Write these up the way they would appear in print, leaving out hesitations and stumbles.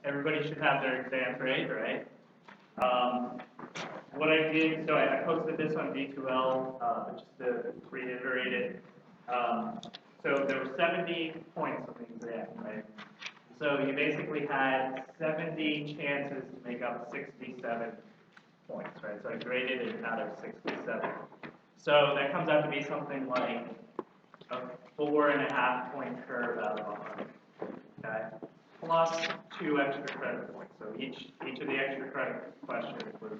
Everybody should have their exam grade, right? Um, what I did, so I posted this on D2L, but just to reiterate it. So there were 70 points on the exam, right? So you basically had 70 chances to make up 67 points, right? So I graded it out of 67. So that comes out to be something like a 4.5 point curve out of 100, okay? Plus 2 extra credit points. So each of the extra credit questions was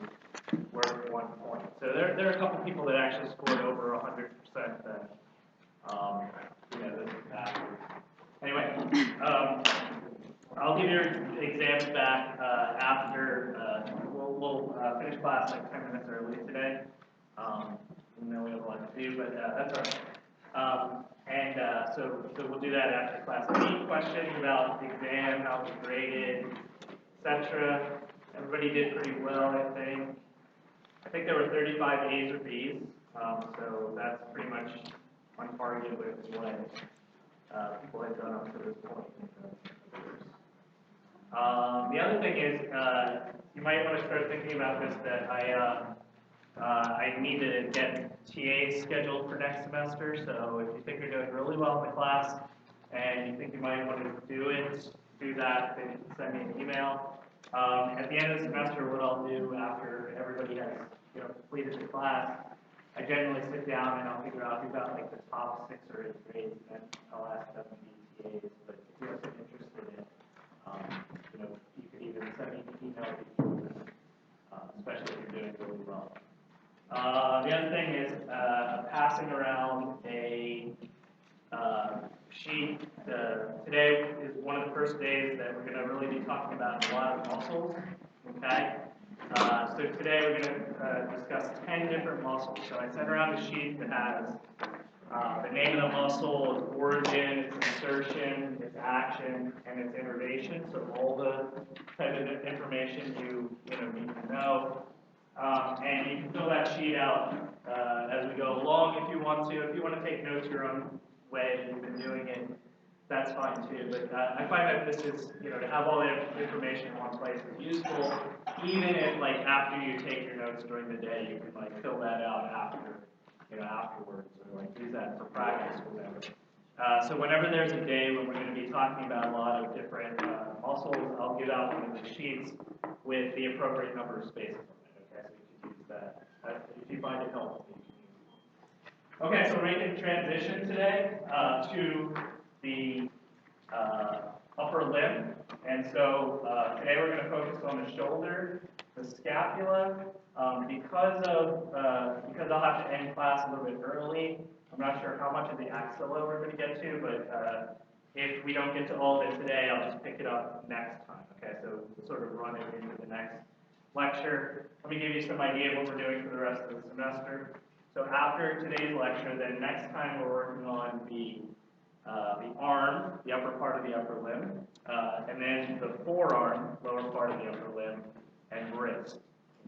worth 1 point. So there are a couple people that actually scored over 100% that, this is backwards. Anyway, I'll give your exams back after, we'll finish class like 10 minutes early today. Even though we have a lot to do, but that's all right. So we'll do that after class. Any questions about the exam, how it was graded, etc.? Everybody did pretty well, I think. I think there were 35 A's or B's, so that's pretty much on target with what people had done up to this point. The other thing is, you might want to start thinking about this, that I need to get TAs scheduled for next semester, so if you think you're doing really well in the class and you think you might want to do that, then you can send me an email. At the end of the semester, what I'll do after everybody has completed the class, I generally sit down and I'll figure out who got like the top 6 or 8 grades, and I'll ask them to be TAs. But if you have some interest in it, you could even send me an email before this, especially if you're doing really well. The other thing is passing around a sheet. Today is one of the first days that we're going to really be talking about a lot of muscles. Okay. So today we're going to discuss 10 different muscles. So I sent around a sheet that has the name of the muscle, its origin, its insertion, its action, and its innervation. So all the type of information you need to know. And you can fill that sheet out as we go along if you want to. If you want to take notes your own way, you've been doing it, that's fine too. But I find that this is, to have all the information in one place is useful, even if after you take your notes during the day, you can fill that out afterwards, or use that for practice or whatever. So whenever there's a day when we're going to be talking about a lot of different muscles, I'll give out one of the sheets with the appropriate number of spaces on it. Okay, so you can use that if you find it helpful. Okay, so we're making a transition today to the upper limb, and so today we're going to focus on the shoulder, the scapula. Because I'll have to end class a little bit early, I'm not sure how much of the axilla we're going to get to, but if we don't get to all of it today, I'll just pick it up next time. Okay, so we'll sort of run it into the next lecture. Let me give you some idea of what we're doing for the rest of the semester. So after today's lecture, then next time we're working on the arm, the upper part of the upper limb, and then the forearm, lower part of the upper limb, and wrist.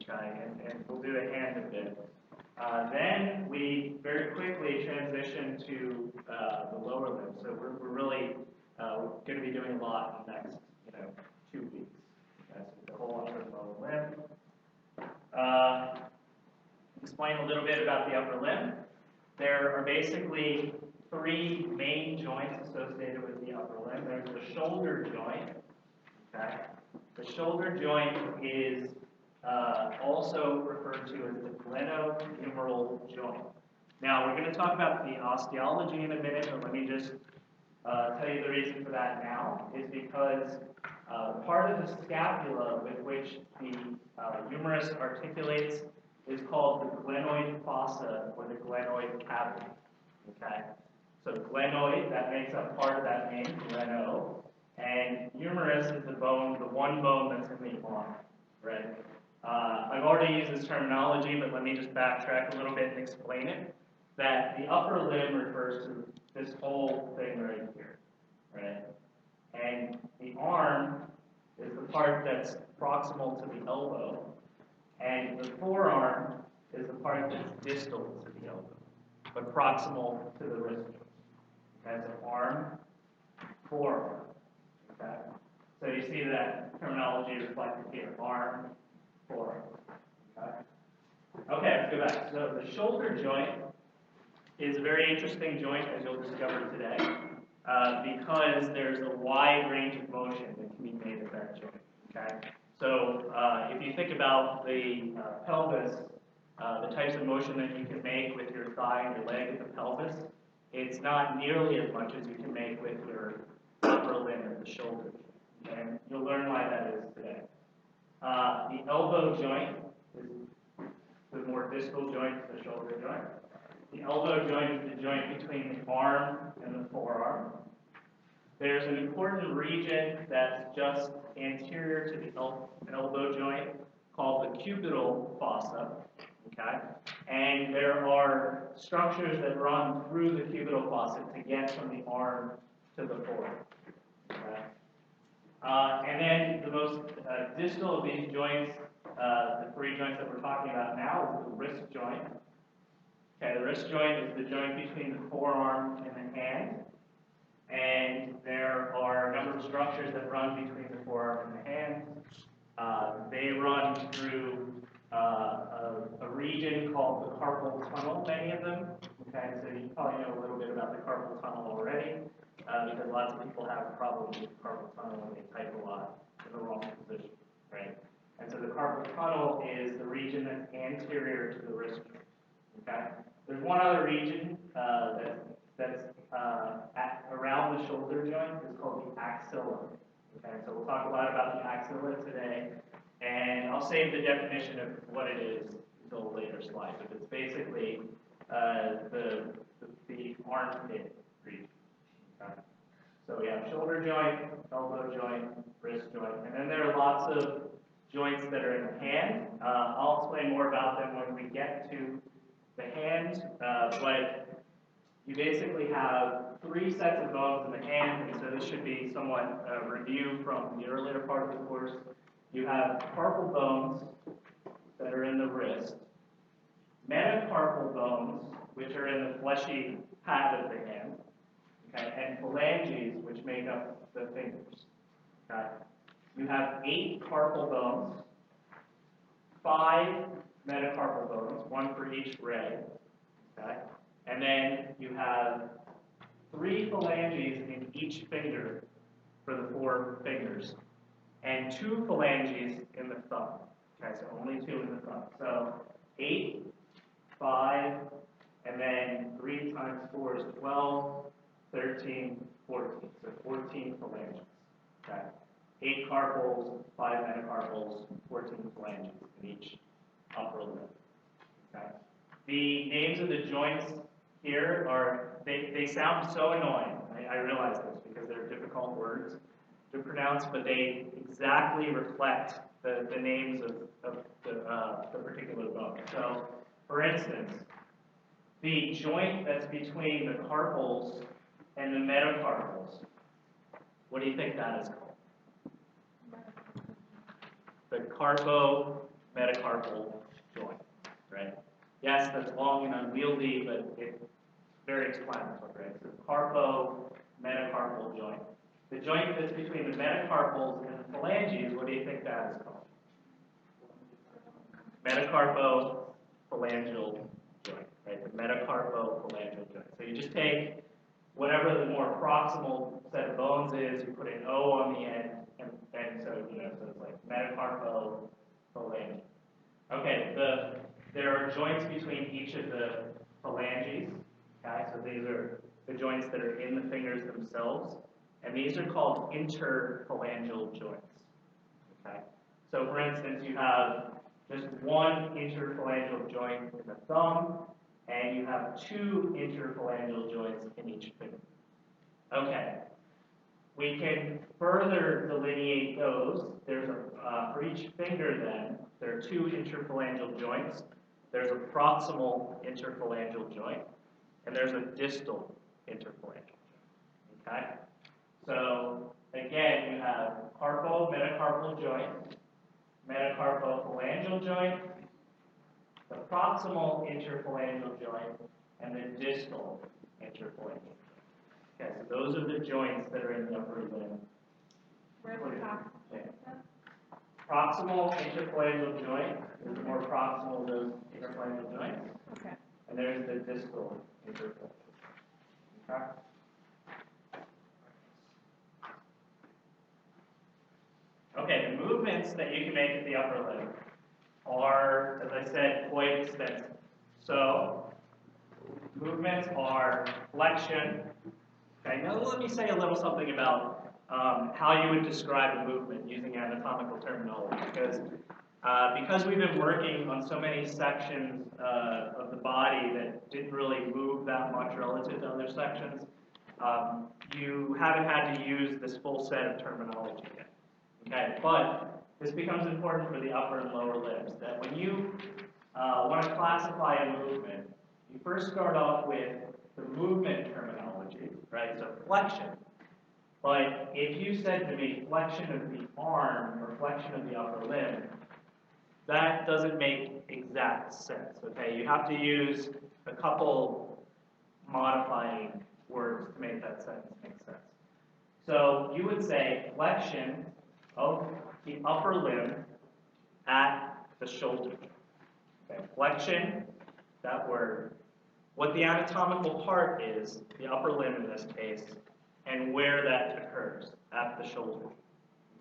Okay, and we'll do the hand a bit. Then we very quickly transition to the lower limb. So we're really going to be doing a lot in the next 2 weeks. Okay, so the whole upper and lower limb. Explain a little bit about the upper limb. There are basically 3 main joints associated with the upper limb. There's the shoulder joint. Okay, the shoulder joint is also referred to as the glenohumeral joint. Now, we're going to talk about the osteology in a minute, but let me just tell you the reason for that now is because part of the scapula with which the humerus articulates is called the glenoid fossa, or the glenoid cavity. Okay? So glenoid, that makes up part of that name, gleno, and humerus is the one bone that's in the arm, right? I've already used this terminology, but let me just backtrack a little bit and explain it. That the upper limb refers to this whole thing right here, right? And the arm is the part that's proximal to the elbow, and the forearm is the part that's distal to the elbow, but proximal to the wrist joint. Okay, so arm, forearm. Okay. So you see that terminology reflected here, arm, forearm. Okay, let's go back. So the shoulder joint is a very interesting joint, as you'll discover today, because there's a wide range of motion that can be made at that joint. Okay, so if you think about the pelvis, the types of motion that you can make with your thigh and your leg at the pelvis, it's not nearly as much as you can make with your upper limb at the shoulder. And you'll learn why that is today. The elbow joint is the more distal joint to the shoulder joint. The elbow joint is the joint between the arm and the forearm. There's an important region that's just anterior to the elbow joint called the cubital fossa. Okay? And there are structures that run through the cubital fossa to get from the arm to the forearm. Okay? And then the most distal of these joints, the three joints that we're talking about now, is the wrist joint. Okay, the wrist joint is the joint between the forearm and the hand. And there are a number of structures that run between the forearm and the hand. They run through a region called the carpal tunnel, many of them. Okay, so you probably know a little bit about the carpal tunnel already, because lots of people have problems with the carpal tunnel when they type a lot in the wrong position, right? And so the carpal tunnel is the region that's anterior to the wrist joint. Okay, there's one other region that's around the shoulder joint. It's called the axilla. Okay, so we'll talk a lot about the axilla today, and I'll save the definition of what it is until a later slide. But it's basically the armpit region. Okay. So we have shoulder joint, elbow joint, wrist joint, and then there are lots of joints that are in the hand. I'll explain more about them when we get to the hand, but you basically have three sets of bones in the hand, and so this should be somewhat a review from the earlier part of the course. You have carpal bones that are in the wrist, metacarpal bones, which are in the fleshy pad of the hand, okay, and phalanges, which make up the fingers. Okay. You have 8 carpal bones, 5 metacarpal bones, 1 for each ray. Okay. And then you have 3 phalanges in each finger for the 4 fingers, and 2 phalanges in the thumb. Okay, so only 2 in the thumb. So 8, 5, and then 3 times 4 is 12, 13, 14. So 14 phalanges. Okay. 8 carpals, 5 metacarpals, 14 phalanges in each upper limb. Okay. The names of the joints here they sound so annoying. I realize this because they're difficult words to pronounce, but they exactly reflect the names of the particular bone. So, for instance, the joint that's between the carpals and the metacarpals, what do you think that is called? The carpo-metacarpal joint, right? Yes, that's long and unwieldy, but it's very explanatory, right? So carpo-metacarpal joint. The joint that's between the metacarpals and the phalanges, what do you think that is called? Metacarpo-phalangeal joint, right? The metacarpo-phalangeal joint. So you just take whatever the more proximal set of bones is, you put an O on the end, and so, so it's like metacarpo-phalangeal. Okay, there are joints between each of the phalanges. Okay, so these are the joints that are in the fingers themselves, and these are called interphalangeal joints. Okay, so for instance, you have just one interphalangeal joint in the thumb, and you have 2 interphalangeal joints in each finger. Okay, we can further delineate those. There's for each finger then, there are 2 interphalangeal joints. There's a proximal interphalangeal joint, and there's a distal interphalangeal joint. Okay? So, again, you have carpo-metacarpal joint, metacarpo-phalangeal joint, the proximal interphalangeal joint, and the distal interphalangeal joint. Okay, so those are the joints that are in the upper limb. Where's the top proximal interphalangeal joint is the more proximal of those interphalangeal joints. Okay. And there's the distal interphalangeal. Okay? Okay, the movements that you can make at the upper limb are, as I said, quite extensive. So, movements are flexion. Okay, now let me say a little something about how you would describe a movement using anatomical terminology, because we've been working on so many sections of the body that didn't really move that much relative to other sections, you haven't had to use this full set of terminology yet. Okay, but this becomes important for the upper and lower limbs, that when you want to classify a movement, you first start off with the movement terminology, right? So flexion. But if you said to me flexion of the arm or flexion of the upper limb, that doesn't make exact sense, okay? You have to use a couple modifying words to make that sentence make sense. So you would say flexion of the upper limb at the shoulder. Okay, flexion, that word. What the anatomical part is, the upper limb in this case, and where that occurs, at the shoulder.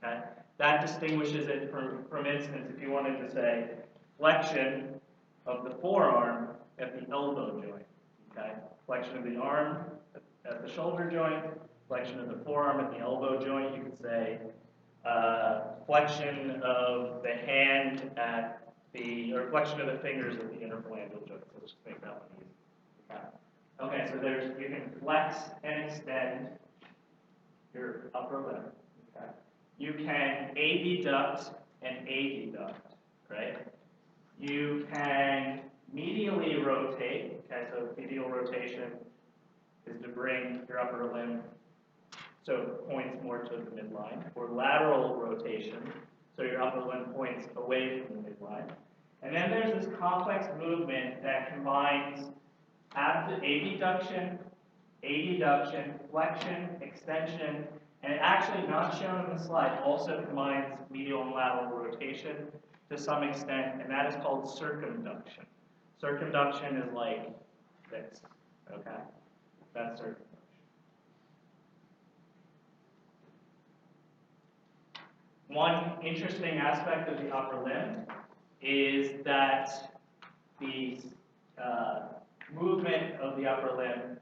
Okay? That distinguishes it from instance, if you wanted to say flexion of the forearm at the elbow joint. Okay? Flexion of the arm at the shoulder joint, flexion of the forearm at the elbow joint. You could say flexion of the hand at or flexion of the fingers at the interphalangeal joint. So let's just make that one easy. Okay, so you can flex and extend your upper limb. Okay. You can abduct and adduct, right? You can medially rotate. Okay, so medial rotation is to bring your upper limb so it points more to the midline. Or lateral rotation, so your upper limb points away from the midline. And then there's this complex movement that combines abduction, adduction, flexion, extension, and actually not shown in the slide, also combines medial and lateral rotation to some extent, and that is called circumduction. Circumduction is like this, okay? That's circumduction. One interesting aspect of the upper limb is that the movement of the upper limb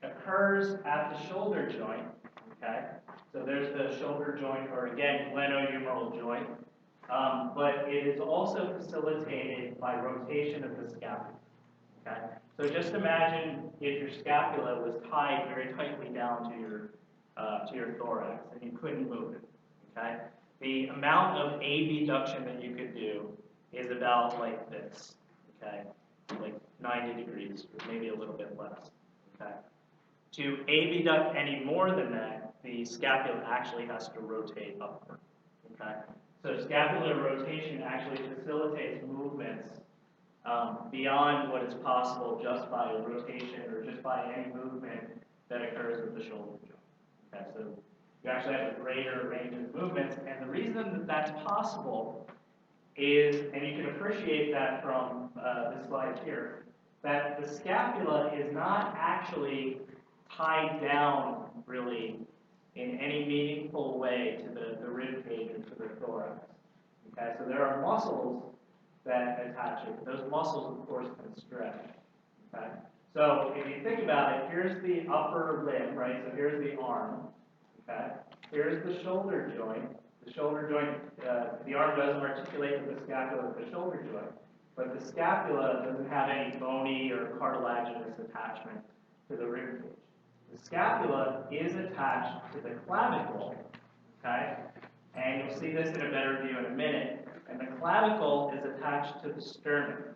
occurs at the shoulder joint, okay? So there's the shoulder joint, or again, glenohumeral joint, but it is also facilitated by rotation of the scapula, okay? So just imagine if your scapula was tied very tightly down to your thorax and you couldn't move it, okay? The amount of abduction that you could do is about like this, okay? Like 90 degrees, or maybe a little bit less, okay? To abduct any more than that, the scapula actually has to rotate upward, okay? So scapular rotation actually facilitates movements beyond what is possible just by a rotation or just by any movement that occurs with the shoulder joint, okay? So you actually have a greater range of movements, and the reason that that's possible is, and you can appreciate that from this slide here, that the scapula is not actually tied down really in any meaningful way to the rib cage or to the thorax. Okay, so there are muscles that attach it. Those muscles, of course, can stretch. Okay, so if you think about it, here's the upper limb, right? So here's the arm. Okay, here's the shoulder joint. The shoulder joint, the arm doesn't articulate with the scapula with the shoulder joint, but the scapula doesn't have any bony or cartilaginous attachment to the rib cage. The scapula is attached to the clavicle, okay? And you'll see this in a better view in a minute. And the clavicle is attached to the sternum,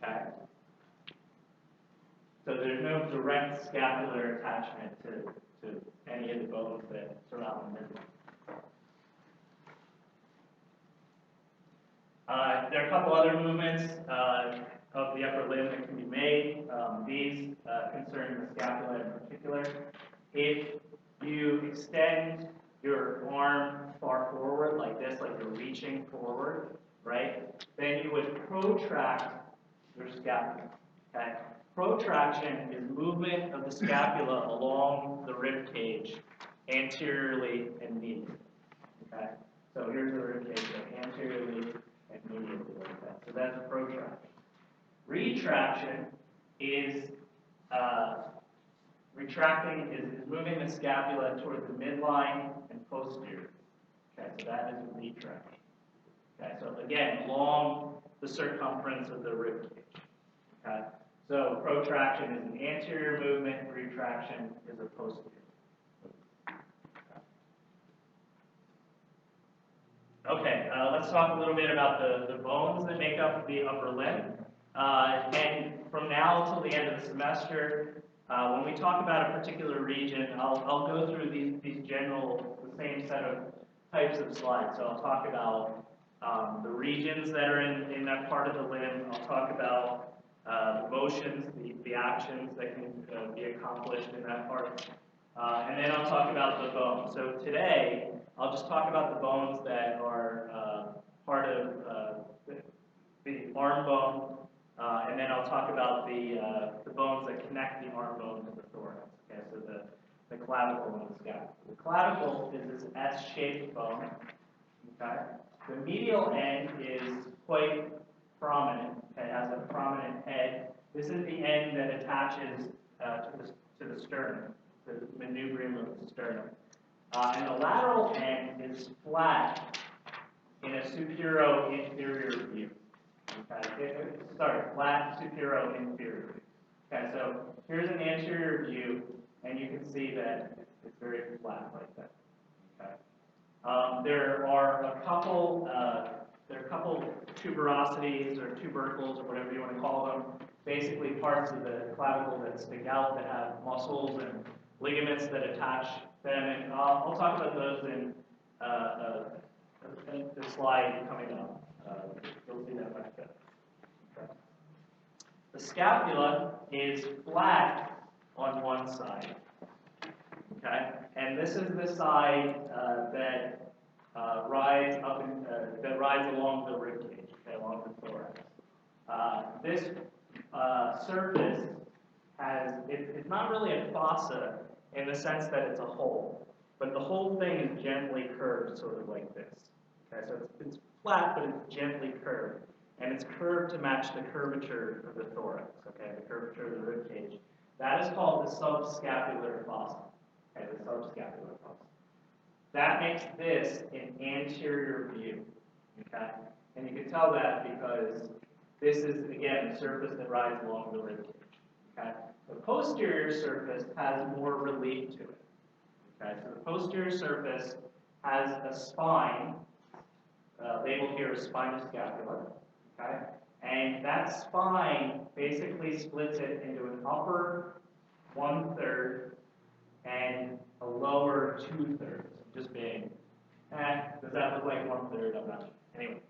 okay? So there's no direct scapular attachment to any of the bones that surround the midline. There are a couple other movements of the upper limb that can be made. These concern the scapula in particular. If you extend your arm far forward like this, like you're reaching forward, right? Then you would protract your scapula, okay? Protraction is movement of the scapula along the rib cage anteriorly and medially, okay? So here's the rib cage, so anteriorly and medially like that. So that's protraction. Retraction is retracting is moving the scapula towards the midline and posterior. Okay, so that is retraction. Okay, so again, along the circumference of the rib cage. Okay, so protraction is an anterior movement, retraction is a posterior. Okay, let's talk a little bit about the bones that make up the upper limb. And from now until the end of the semester, when we talk about a particular region, I'll go through these general, the same set of types of slides. So I'll talk about the regions that are in that part of the limb. I'll talk about the motions, the actions that can be accomplished in that part. And then I'll talk about the bones. So today, I'll just talk about the bones that are part of the arm bone, and then I'll talk about the bones that connect the arm bone to the thorax. Okay, so the clavicle and the scapula. The clavicle is this S-shaped bone. Okay, the medial end is quite prominent. It has a prominent head. This is the end that attaches to the sternum, the manubrium of the sternum. And the lateral end is flat in a supero-inferior view. Okay, flat supero-inferior. Okay, so here's an anterior view, and you can see that it's very flat like that. Okay. There are a couple tuberosities or tubercles or whatever you want to call them. Basically, parts of the clavicle that stick out that have muscles and ligaments that attach them, and I'll talk about those in the slide coming up. You'll see that much better. Okay. The scapula is flat on one side, okay, and this is the side that rides up that rides along the rib cage, okay, along the thorax. This surface it's not really a fossa in the sense that it's a hole, but the whole thing is gently curved, sort of like this. Okay, so it's flat, but it's gently curved, and it's curved to match the curvature of the thorax. Okay, the curvature of the rib cage. That is called the subscapular fossa. Okay, the subscapular fossa. That makes this an anterior view. Okay, and you can tell that because this is again the surface that rides along the rib cage. Okay. The posterior surface has more relief to it. Okay, so the posterior surface has a spine, labeled here as spinous scapula. Okay, and that spine basically splits it into an upper 1/3 and a lower 2/3. Just being, does that look like 1/3? I'm not sure. Anyway,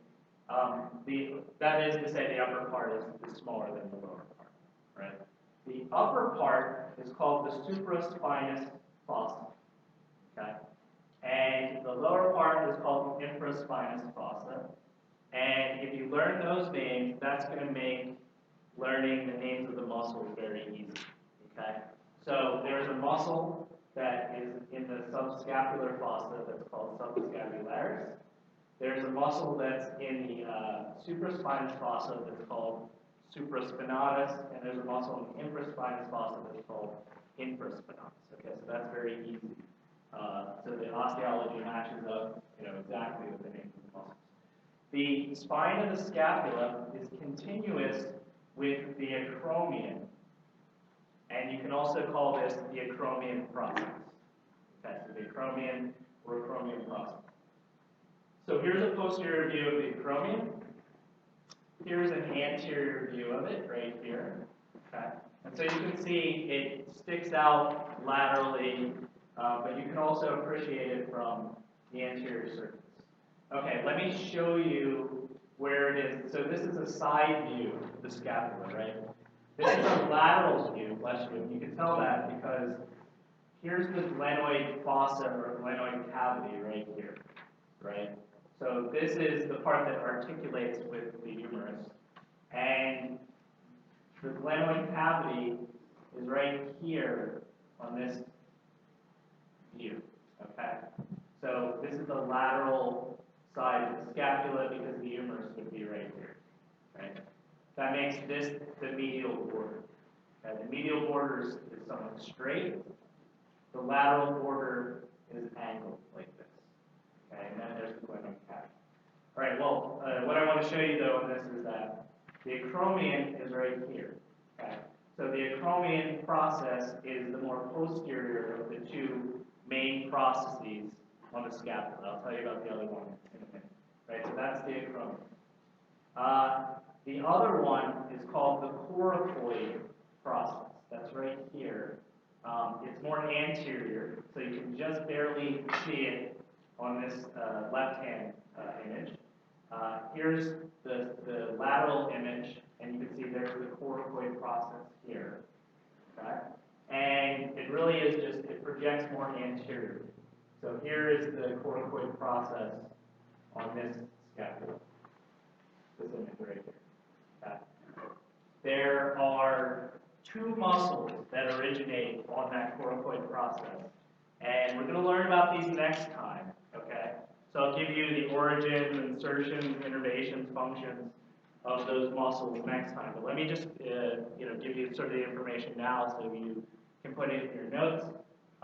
that is to say the upper part is smaller than the lower part, right? The upper part is called the supraspinous fossa, okay? And the lower part is called the infraspinous fossa. And if you learn those names, that's going to make learning the names of the muscles very easy, okay? So there's a muscle that is in the subscapular fossa that's called subscapularis. There's a muscle that's in the supraspinous fossa that's called supraspinatus, and there's a muscle in the infraspinous fossa that's called infraspinatus. Okay, so that's very easy. So the osteology matches up, exactly with the names of the muscles. The spine of the scapula is continuous with the acromion, and you can also call this the acromion process. Okay, so the acromion or acromion process. So here's a posterior view of the acromion. Here's an anterior view of it right here. Okay, and so you can see it sticks out laterally, but you can also appreciate it from the anterior surface. Okay, let me show you where it is. So this is a side view of the scapula, right? This is a lateral view, bless you. You can tell that because here's the glenoid fossa or glenoid cavity right here, right? So this is the part that articulates with the humerus. And the glenoid cavity is right here on this view, okay? So this is the lateral side of the scapula because the humerus would be right here, right? That makes this the medial border. Okay? The medial border is somewhat straight. The lateral border is angled like this, okay? And then there's the glenoid cavity. All right, well, what I want to show you, though, in this is that the acromion is right here, okay? So the acromion process is the more posterior of the two main processes on the scapula. I'll tell you about the other one in a minute, right? So that's the acromion. The other one is called the coracoid process. That's right here. It's more anterior, so you can just barely see it on this left-hand image. Here's the lateral image, and you can see there's the coracoid process here. Okay? And it really is just, it projects more anterior. So here is the coracoid process on this scapula. This image right here. Okay? There are two muscles that originate on that coracoid process. And we're going to learn about these next time. Okay? So I'll give you the origins, insertions, innervations, functions of those muscles next time. But let me just give you sort of the information now so you can put it in your notes.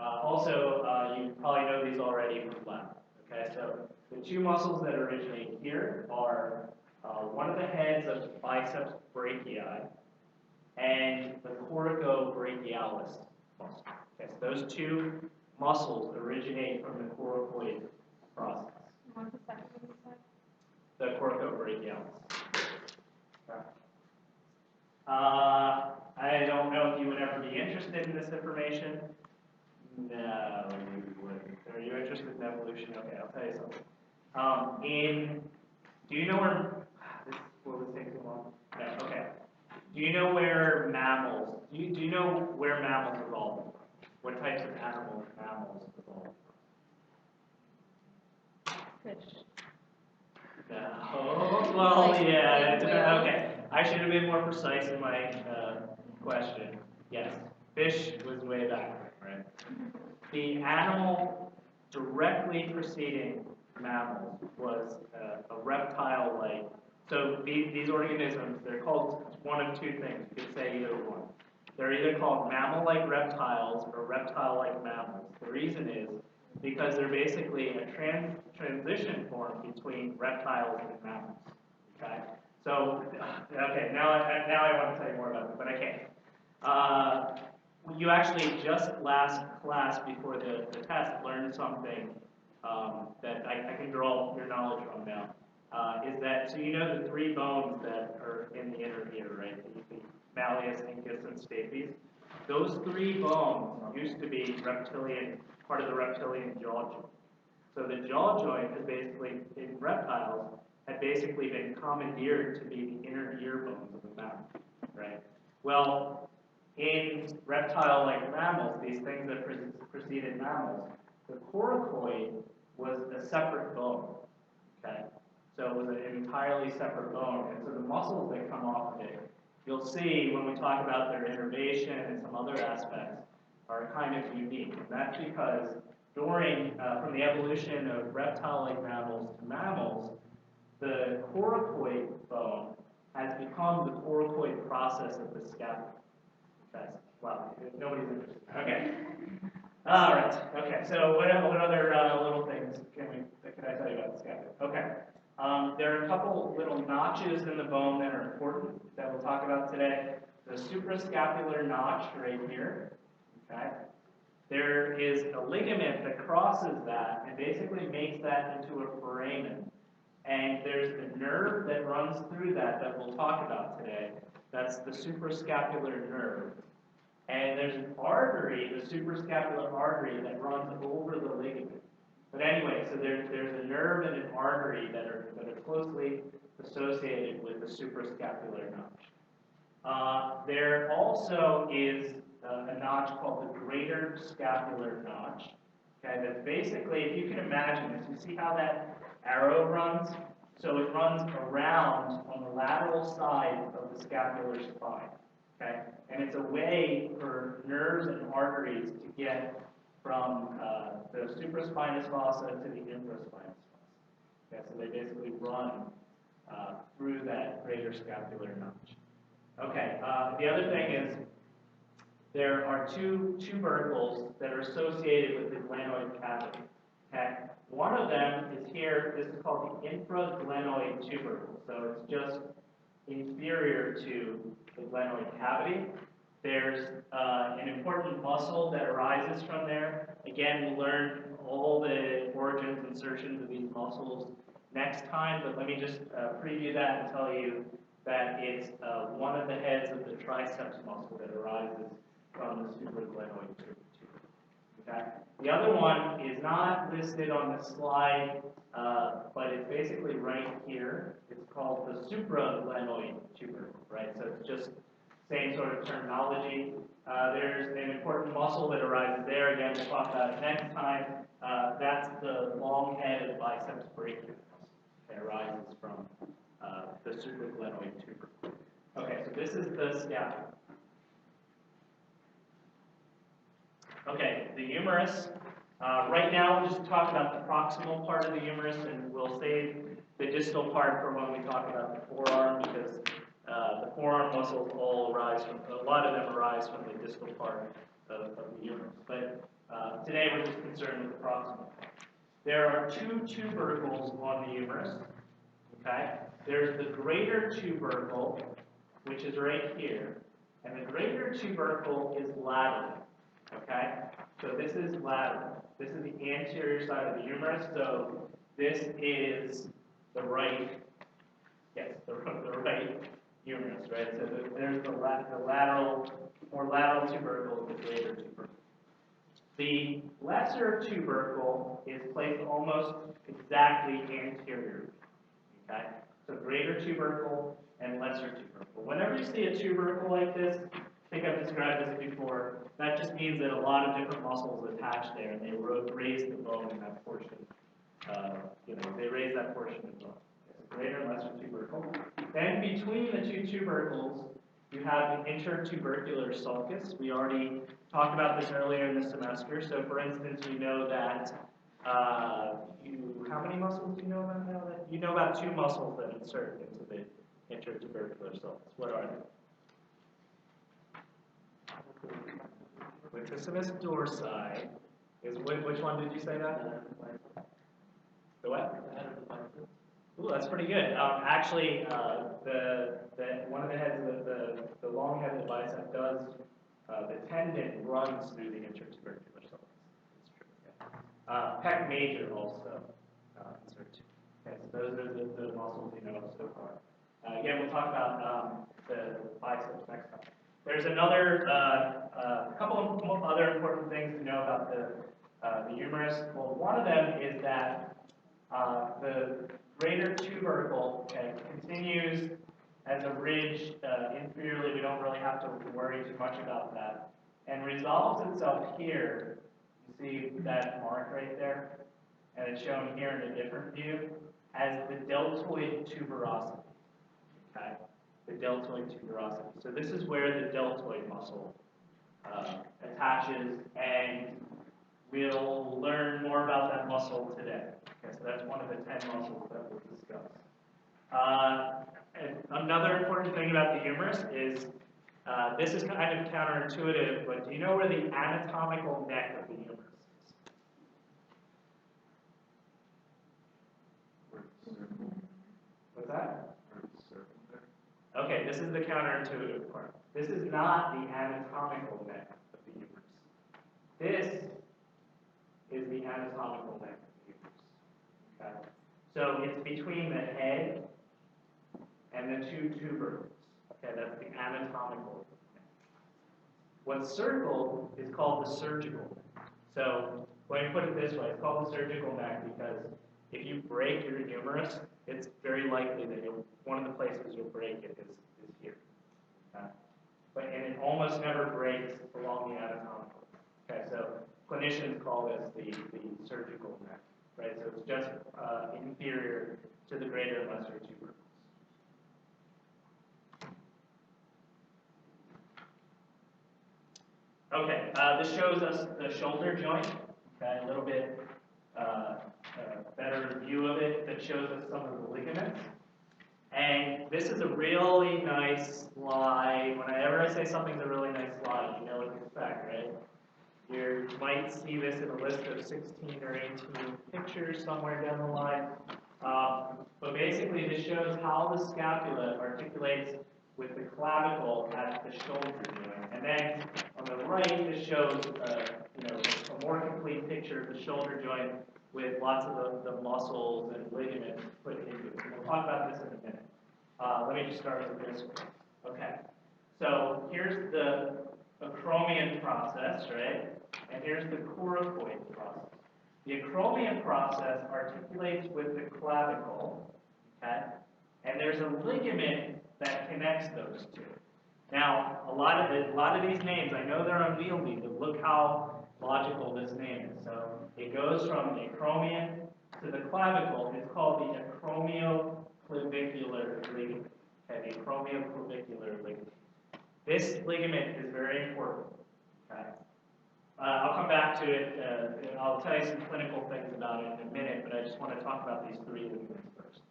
You probably know these already from lab. Okay, so the two muscles that originate here are one of the heads of biceps brachii and the coracobrachialis muscle. Okay, so those two muscles originate from the coracoid process. What's the second one you said? The coracobrachialis. Okay. I don't know if you would ever be interested in this information. No, you wouldn't. Are you interested in evolution? Okay, I'll tell you something. Do you know where, will this take too long? No, okay. Do you know where mammals, do you know where mammals evolved? What types of mammals evolved? Fish. No. Well, yeah. Okay. I should have been more precise in my question. Yes. Fish was way back, right? The animal directly preceding mammals was a reptile-like. So these organisms, they're called one of two things. You could say either one. They're either called mammal-like reptiles or reptile-like mammals. The reason is because they're basically a transition form between reptiles and mammals. Okay. So, okay. Now I want to tell you more about it, but I can't. You actually just last class before the test learned something that I can draw your knowledge from now. Is that, so you know the three bones that are in the inner ear, right? The malleus, incus, and stapes. Those three bones used to be part of the reptilian jaw joint. So the jaw joint has basically, in reptiles, had basically been commandeered to be the inner ear bones of the mouth, right? Well, in reptile-like mammals, these things that preceded mammals, the coracoid was a separate bone, okay? So it was an entirely separate bone, and so the muscles that come off of it, you'll see when we talk about their innervation and some other aspects, are kind of unique. And that's because from the evolution of reptile-like mammals to mammals, the coracoid bone has become the coracoid process of the scapula. Okay. Wow, nobody's interested. Okay. All right. Okay. So what other little things can I tell you about the scapula? Okay. There are a couple little notches in the bone that are important that we'll talk about today. The suprascapular notch right here. Okay. There is a ligament that crosses that and basically makes that into a foramen. And there's the nerve that runs through that we'll talk about today. That's the suprascapular nerve. And there's an artery, the suprascapular artery, that runs over the ligament. But anyway, so there's a nerve and an artery that are closely associated with the suprascapular notch. There also is a notch called the greater scapular notch. Okay, that's basically, if you can imagine this, you see how that arrow runs? So it runs around on the lateral side of the scapular spine. Okay, and it's a way for nerves and arteries to get from the supraspinous fossa to the infraspinous fossa. Okay, so they basically run through that greater scapular notch. Okay, the other thing is there are two tubercles that are associated with the glenoid cavity. Okay, one of them is here. This is called the infraglenoid tubercle. So it's just inferior to the glenoid cavity. There's an important muscle that arises from there. Again, we'll learn all the origins and insertions of these muscles next time, but let me just preview that and tell you that it's one of the heads of the triceps muscle that arises from the supraglenoid tubercle. Okay? The other one is not listed on the slide, but it's basically right here. It's called the supraglenoid tubercle, right? So it's just same sort of terminology. There's an important muscle that arises there. Again, we'll talk about it next time. That's the long head of biceps brachial muscle that arises from the supraglenoid tubercle. Okay, so this is the scapula. Okay, the humerus. Right now, we'll just talk about the proximal part of the humerus, and we'll save the distal part for when we talk about the forearm, because the forearm muscles all arise from, a lot of them arise from the distal part of the humerus. But today, we're just concerned with the proximal part. There are two tubercles on the humerus. Okay, there's the greater tubercle, which is right here, and the greater tubercle is lateral. Okay, so this is lateral. This is the anterior side of the humerus. So this is the right, yes, the right humerus, right? So there's the lateral, more lateral tubercle, the greater tubercle. The lesser tubercle is placed almost exactly anterior. Okay, so greater tubercle and lesser tubercle. Whenever you see a tubercle like this, I think I've described this before. That just means that a lot of different muscles attach there, and they raise the bone in that portion. They raise that portion as well. Greater and lesser tubercle. Then between the two tubercles, you have the intertubercular sulcus. We already talked about this earlier in the semester. So, for instance, you know that how many muscles do you know about now? You know about two muscles that insert into the intertubercular sulcus. What are they? Latissimus dorsi is which one did you say that? The what? Ooh, that's pretty good. Actually, one of the heads of the long head of the bicep does the tendon runs through the intertubercular sulcus. It's true. Yeah. Pec major also inserts. Okay, so those are the muscles you know so far. Again, we'll talk about the biceps next time. There's another couple of other important things to know about the humerus. Well, one of them is that the greater tubercle continues as a ridge inferiorly. We don't really have to worry too much about that, and resolves itself here. You see that mark right there, and it's shown here in a different view as the deltoid tuberosity. Okay. The deltoid tuberosity. So this is where the deltoid muscle attaches, and we'll learn more about that muscle today. Okay, so that's one of the 10 muscles that we'll discuss. And another important thing about the humerus is this is kind of counterintuitive, but do you know where the anatomical neck of the humerus is? What's that? Okay, this is the counterintuitive part. This is not the anatomical neck of the humerus. This is the anatomical neck of the humerus. Okay? So it's between the head and the two tubercles. Okay, that's the anatomical neck. What's circled is called the surgical neck. So when you put it this way, it's called the surgical neck because if you break your humerus, it's very likely that one of the places you'll break it is here. Okay? and it almost never breaks along the anatomical. Okay, so clinicians call this the surgical neck, right? So it's just inferior to the greater and lesser tubercles. Okay, this shows us the shoulder joint. Okay, a little bit better view of it that shows us some of the ligaments. And this is a really nice slide. Whenever I say something's a really nice slide, you know what to expect, right? You might see this in a list of 16 or 18 pictures somewhere down the line. But basically, this shows how the scapula articulates with the clavicle at the shoulder joint. And then on the right, this shows a more complete picture of the shoulder joint with lots of the muscles and ligaments put into it. And we'll talk about this in a minute. Let me just start with this one. Okay. So here's the acromion process, right? And here's the coracoid process. The acromion process articulates with the clavicle, okay? And there's a ligament that connects those two. Now, a lot of these names, I know they're unwieldy, but look how logical this name is. So it goes from the acromion to the clavicle. It's called the acromioclavicular ligament. Okay, the acromioclavicular ligament. This ligament is very important. Okay. I'll come back to it. And I'll tell you some clinical things about it in a minute, but I just want to talk about these three ligaments first.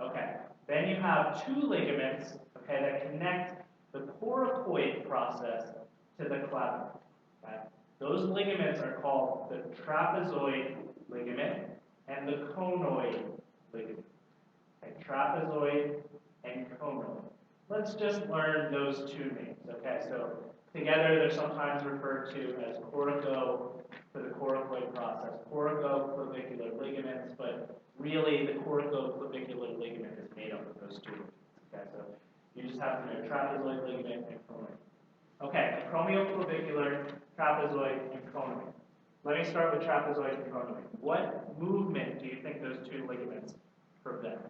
Okay. Then you have two ligaments, okay, that connect the coracoid process to the clavicle. Okay. Those ligaments are called the trapezoid ligament and the conoid ligament. Okay. Trapezoid and conoid. Let's just learn those two names. Okay. So together, they're sometimes referred to as coraco for the coracoid process, coracoclavicular ligaments, but really the coracoclavicular ligament is made up of those two. Okay, so you just have to know trapezoid ligament and conoid. Okay, acromioclavicular, trapezoid, and conoid. Let me start with trapezoid and conoid. What movement do you think those two ligaments prevent?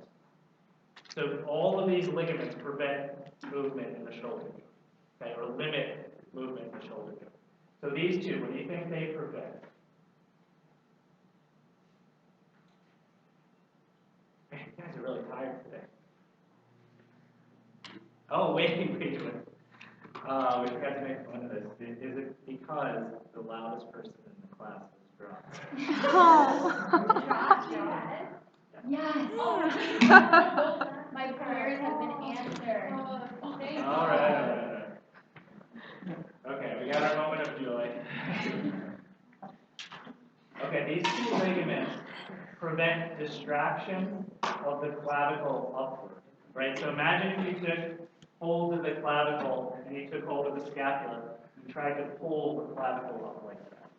So all of these ligaments prevent movement in the shoulder. Okay, or limit movement in the shoulder joint. So these two, what do you think they prevent? Man, you guys are really tired today. Oh, wait. We forgot to make fun of this. Is it because the loudest person in the class is dropped? Yes. My prayers have been answered. All right. Okay, we got our moment of joy. Okay, these two ligaments prevent distraction of the clavicle upward, right? So imagine if you took hold of the clavicle and you took hold of the scapula and tried to pull the clavicle up like that.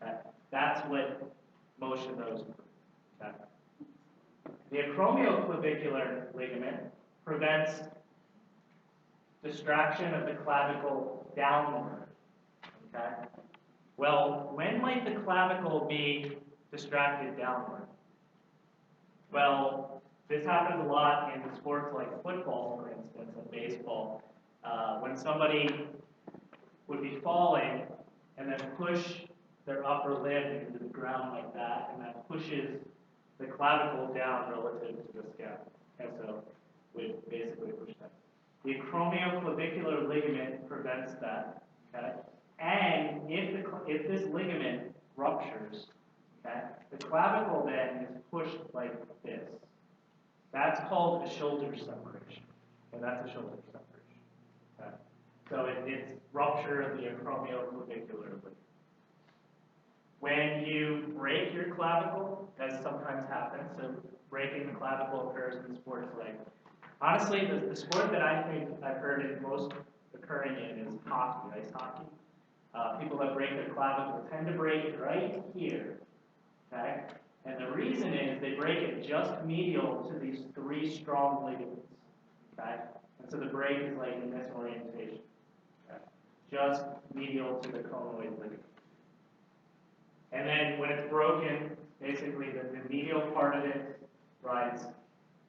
Okay? That's what motion those do. Okay? The acromioclavicular ligament prevents distraction of the clavicle downward. Okay? Well, when might the clavicle be distracted downward? Well, this happens a lot in sports like football, for instance, and baseball. When somebody would be falling and then push their upper limb into the ground like that, and that pushes the clavicle down relative to the scapula. And so we basically push that. The acromioclavicular ligament prevents that. Okay? And if this ligament ruptures, okay, the clavicle then is pushed like this. That's called a shoulder separation. And that's a shoulder separation. Okay? So it's rupture of the acromioclavicular ligament. When you break your clavicle, as sometimes happens, so breaking the clavicle occurs in sports like, honestly, the sport that I think I've heard it most occurring in is hockey, ice hockey. People that break their clavicle tend to break it right here, okay? And the reason is they break it just medial to these three strong ligaments, okay? And so the break is like in this orientation, okay? Just medial to the conoid ligament. And then when it's broken, basically the medial part of it rides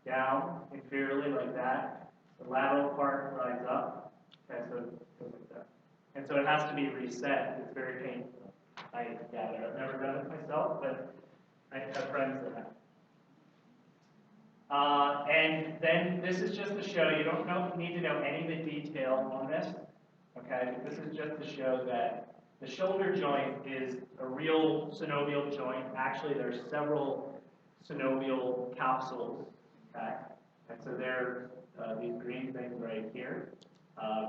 down inferiorly like that. The lateral part rides up, Okay, so it goes like that. And so it has to be reset. It's very painful. I gather. I've never done it myself, but I have friends that have. And then this is just to show, you don't need to know any of the detail on this, okay? This is just to show that the shoulder joint is a real synovial joint. Actually, there's several synovial capsules, okay? And so they're these green things right here.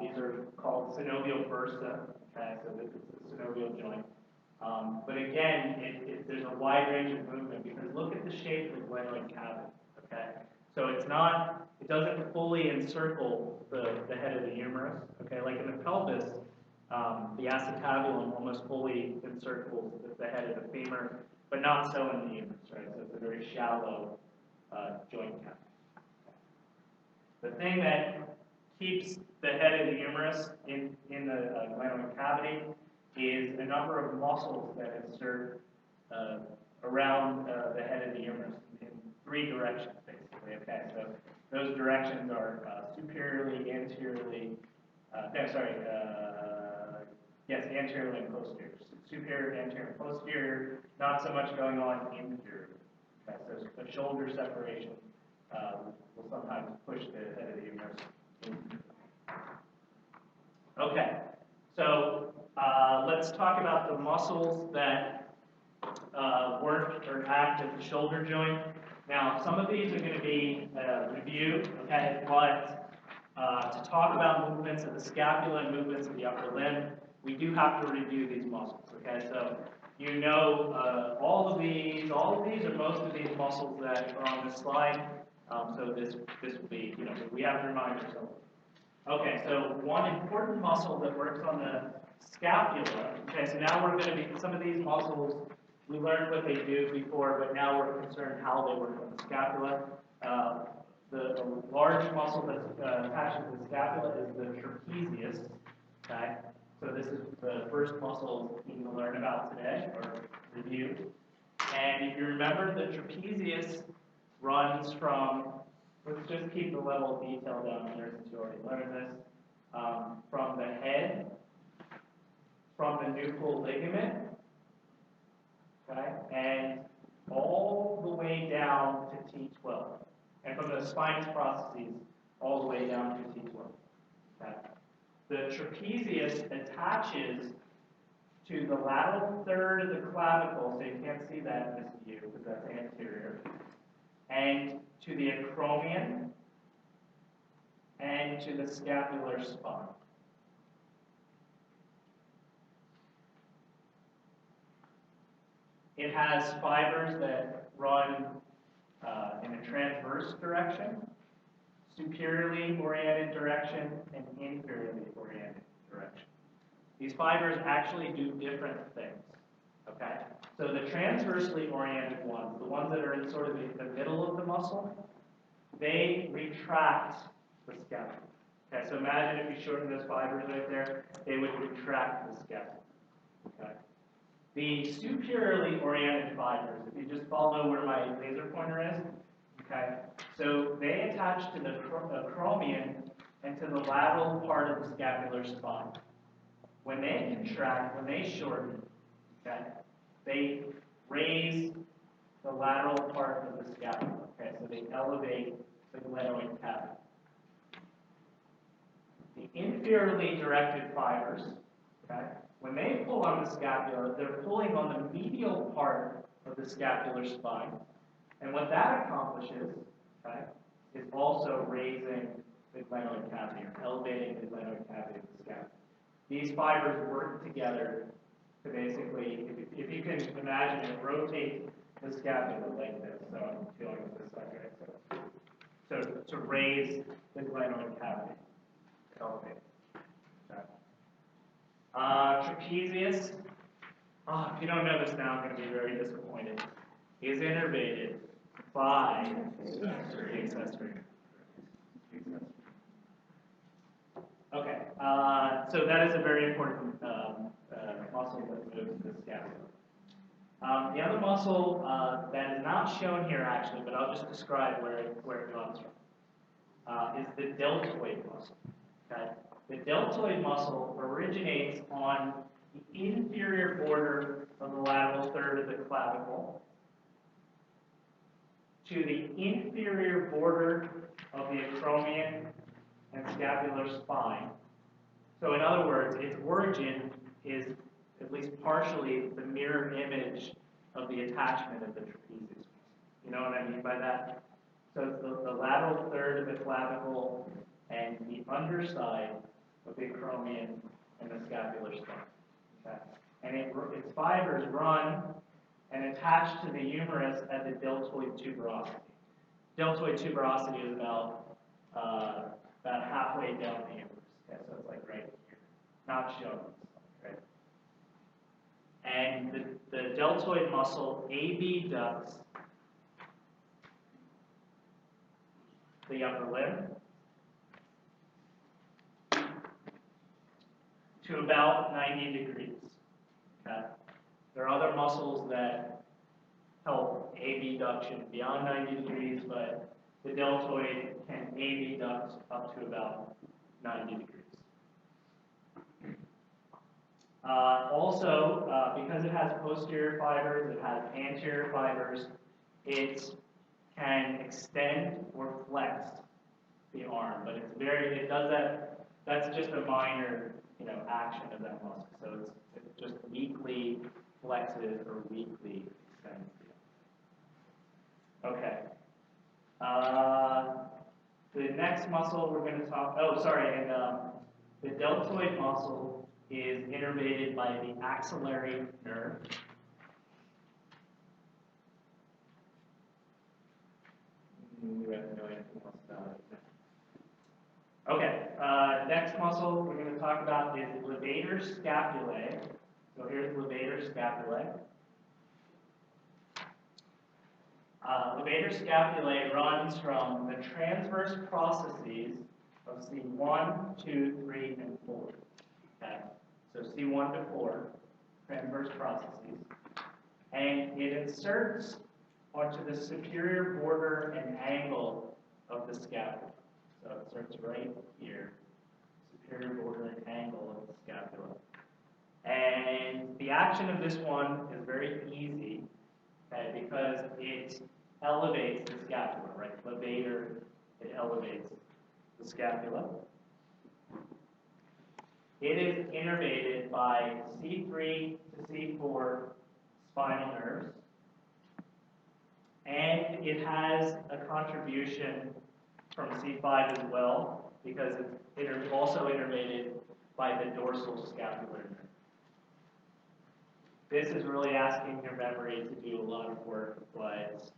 These are called synovial bursa, okay? So this is the synovial joint. But again, there's a wide range of movement because look at the shape of the glenoid cavity. Okay, so it doesn't fully encircle the head of the humerus. Okay, like in the pelvis, the acetabulum almost fully encircles the head of the femur, but not so in the humerus, right? So it's a very shallow joint cavity. The thing that keeps the head of the humerus in the glenoid cavity is a number of muscles that insert around the head of the humerus in three directions, basically. Okay, so those directions are superiorly, anteriorly, anteriorly and posterior. Superior, anterior, and posterior, not so much going on inferior. Okay, so the shoulder separation will sometimes push the head of the humerus inferior. Okay, so let's talk about the muscles that work or act at the shoulder joint. Now, some of these are going to be reviewed, okay, but to talk about movements of the scapula and movements of the upper limb, we do have to review these muscles, okay? So you know all of these or most of these muscles that are on this slide. So this will be, we have to remind ourselves. Okay, so one important muscle that works on the scapula, okay, so now we're going to be, some of these muscles, we learned what they do before, but now we're concerned how they work on the scapula. The large muscle that's attached to the scapula is the trapezius, okay? So this is the first muscle you can learn about today, or review. And if you remember, the trapezius runs from, let's just keep the level of detail down here since you already learned this, from the head, from the nuchal ligament, okay, and all the way down to T12. And from the spinous processes, all the way down to T12. Okay. The trapezius attaches to the lateral third of the clavicle, so you can't see that in this view because that's anterior, and to the acromion, and to the scapular spine. It has fibers that run in a transverse direction, superiorly oriented direction, and inferiorly oriented direction. These fibers actually do different things, okay? So the transversely oriented ones, the ones that are in sort of the middle of the muscle, they retract the scapula. Okay, so imagine if you shorten those fibers right there, they would retract the scapula. Okay. The superiorly oriented fibers, if you just follow where my laser pointer is, okay, so they attach to the acromion and to the lateral part of the scapular spine. When they contract, when they shorten, okay, they raise the lateral part of the scapula. Okay, so they elevate the glenoid cavity. The inferiorly directed fibers, okay, when they pull on the scapula, they're pulling on the medial part of the scapular spine. And what that accomplishes, okay, is also raising the glenoid cavity, or elevating the glenoid cavity of the scapula. These fibers work together to basically, if you can imagine it, rotate the scapula like this. So I'm feeling this side, right? So to raise the glenoid cavity, elevate. Okay. Trapezius, if you don't know this now, I'm going to be very disappointed, is innervated by the accessory. Okay, so that is a very important muscle that moves the scapula. The other muscle that is not shown here actually, but I'll just describe where it runs from, is the deltoid muscle. Okay, The deltoid muscle originates on the inferior border of the lateral third of the clavicle to the inferior border of the acromion and scapular spine. So in other words, its origin is at least partially the mirror image of the attachment of the trapezius. You know what I mean by that? So it's the lateral third of the clavicle and the underside of the acromion and the scapular spine. Okay? And its fibers run and attach to the humerus at the deltoid tuberosity. Deltoid tuberosity is about halfway down the humerus. Okay, so it's like right here, not shown. Right? And the deltoid muscle abducts the upper limb to about 90 degrees. Okay? There are other muscles that help abduction beyond 90 degrees, but the deltoid can abduct up to about 90 degrees. Because it has posterior fibers, it has anterior fibers, it can extend or flex the arm, but it does that, that's just a minor, action of that muscle. So it just weakly flexes or weakly extends. Okay. The next muscle we're going to talk, the deltoid muscle is innervated by the axillary nerve. We have no anything else about it. Okay, next muscle we're going to talk about is levator scapulae. So here's levator scapulae. Levator scapulae runs from the transverse processes of C1, 2, 3, and 4. Okay, so C1 to 4, transverse processes, and it inserts onto the superior border and angle of the scapula. So it starts right here, superior border and angle of the scapula. And the action of this one is very easy, okay, because it elevates the scapula, right? Levator, it elevates the scapula. It is innervated by C3 to C4 spinal nerves. And it has a contribution from C5 as well, because it's also innervated by the dorsal scapular nerve. This is really asking your memory to do a lot of work, but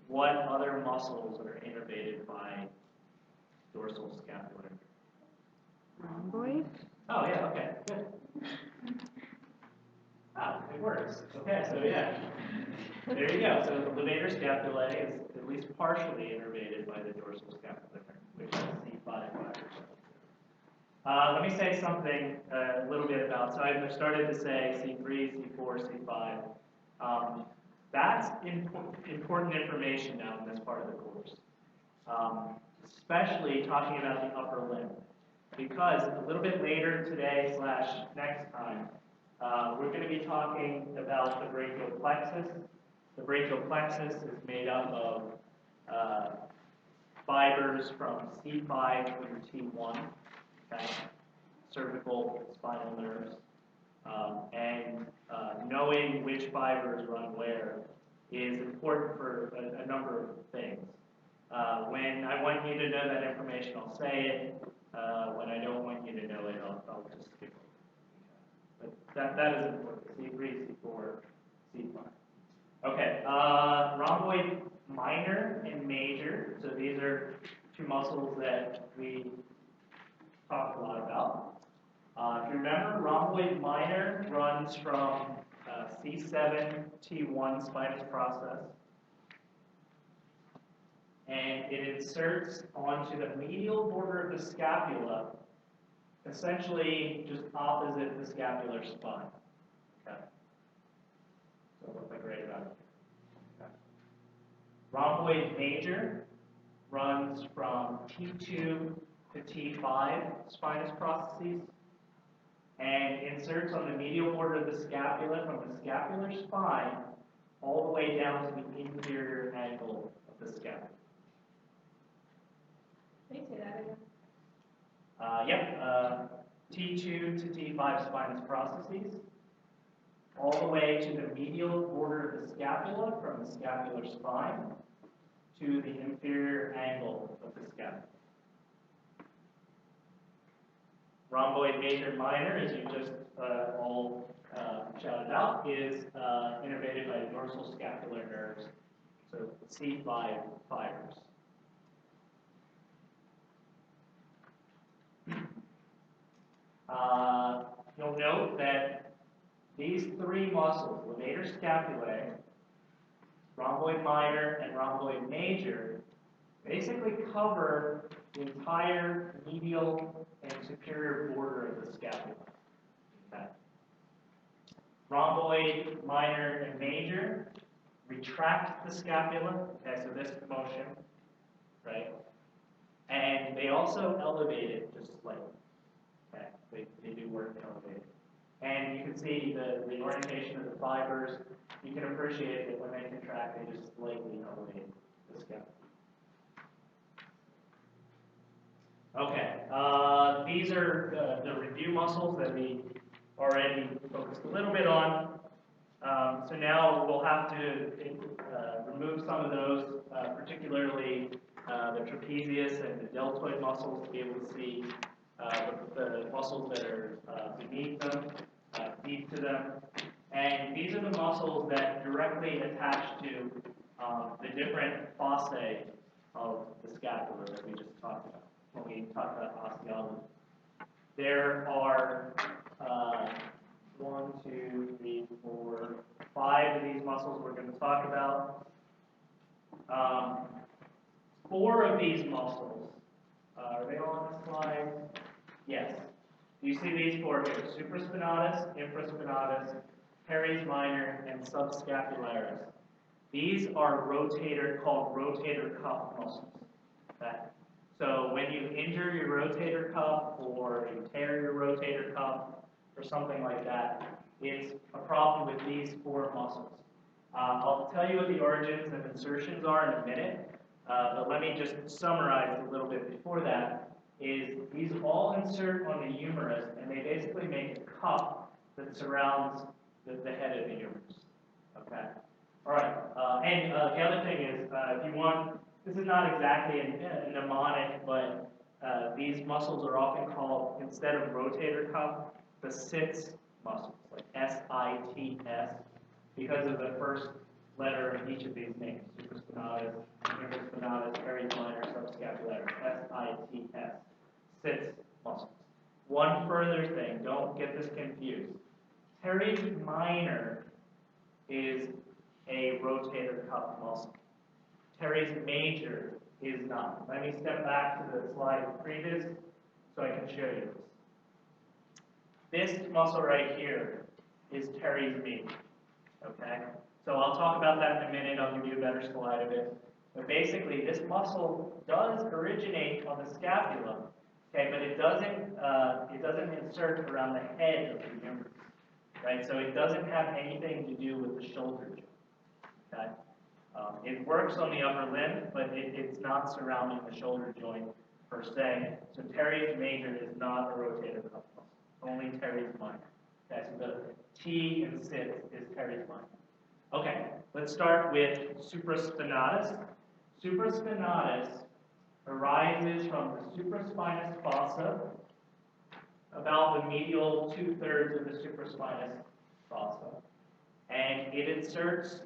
what other muscles are innervated by dorsal scapular nerve? Rhomboid? Oh, yeah, okay, good. Ah, it works. Okay, so yeah. There you go. So the levator scapulae is at least partially innervated by the dorsal scapular nerve, which is C5 fibers. Let me say something a little bit about, so I've started to say C3, C4, C5. That's important information now in this part of the course, especially talking about the upper limb, because a little bit later today / next time, we're going to be talking about the brachial plexus. The brachial plexus is made up of fibers from C5 through T1, okay? Cervical spinal nerves. And knowing which fibers run where is important for a number of things. When I want you to know that information, I'll say it. When I don't want you to know it, I'll just skip it. But that is important. C3, C4, C5. Okay, rhomboid minor and major. So these are two muscles that we talk a lot about. If you remember, rhomboid minor runs from C7, T1 spinous process, and it inserts onto the medial border of the scapula, essentially just opposite the scapular spine. Okay. So it looks like right about here. Okay. Rhomboid major runs from T2 to T5 spinous processes, and inserts on the medial border of the scapula from the scapular spine all the way down to the inferior angle of the scapula. Can you say that again? T2 to T5 spinous processes, all the way to the medial border of the scapula from the scapular spine to the inferior angle of the scapula. Rhomboid major minor, as you just all shouted out, is innervated by dorsal scapular nerves, so C5 fibers. You'll note that these three muscles, levator scapulae, rhomboid minor, and rhomboid major, basically cover the entire medial and superior border of the scapula. Okay. Rhomboid minor and major retract the scapula, okay, so this motion, right? And they also elevate it just slightly. Okay, they do work to elevate it. And you can see the orientation of the fibers. You can appreciate that when they contract, they just slightly elevate the scapula. Okay, these are the review muscles that we already focused a little bit on. So now we'll have to remove some of those, particularly the trapezius and the deltoid muscles, to be able to see the muscles that are beneath them, deep to them. And these are the muscles that directly attach to the different fossae of the scapula that we just talked about when we talked about osteology. There are 5 of these muscles we're going to talk about. 4 of these muscles, are they all on this slide? Yes. You see these 4 here: supraspinatus, infraspinatus, teres minor, and subscapularis. These are called rotator cuff muscles. Okay? So when you injure your rotator cuff or you tear your rotator cuff or something like that, it's a problem with these 4 muscles. I'll tell you what the origins and insertions are in a minute, but let me just summarize a little bit before that. These all insert on the humerus, and they basically make a cuff that surrounds the head of the humerus. Okay? All right. And the other thing is, if you want, this is not exactly a mnemonic, but these muscles are often called, instead of rotator cuff, the sits muscles, like S-I-T-S, because of the first letter of each of these names: supraspinatus, infraspinatus, teres minor, subscapularis. S-I-T-S, sits muscles. One further thing, don't get this confused. Teres minor is a rotator cuff muscle. Teres major is not. Let me step back to the slide previous so I can show you this. This muscle right here is teres major. Okay? So I'll talk about that in a minute. I'll give you a better slide of it. But basically, this muscle does originate on the scapula, okay, but it doesn't insert around the head of the humerus, right? So it doesn't have anything to do with the shoulder joint. Okay? It works on the upper limb, but it's not surrounding the shoulder joint per se. So teres major is not a rotator cuff muscle, only teres minor. Okay, so the T in sit is teres minor. Okay, let's start with supraspinatus. Supraspinatus arises from the supraspinous fossa, about the medial 2/3 of the supraspinous fossa, and it inserts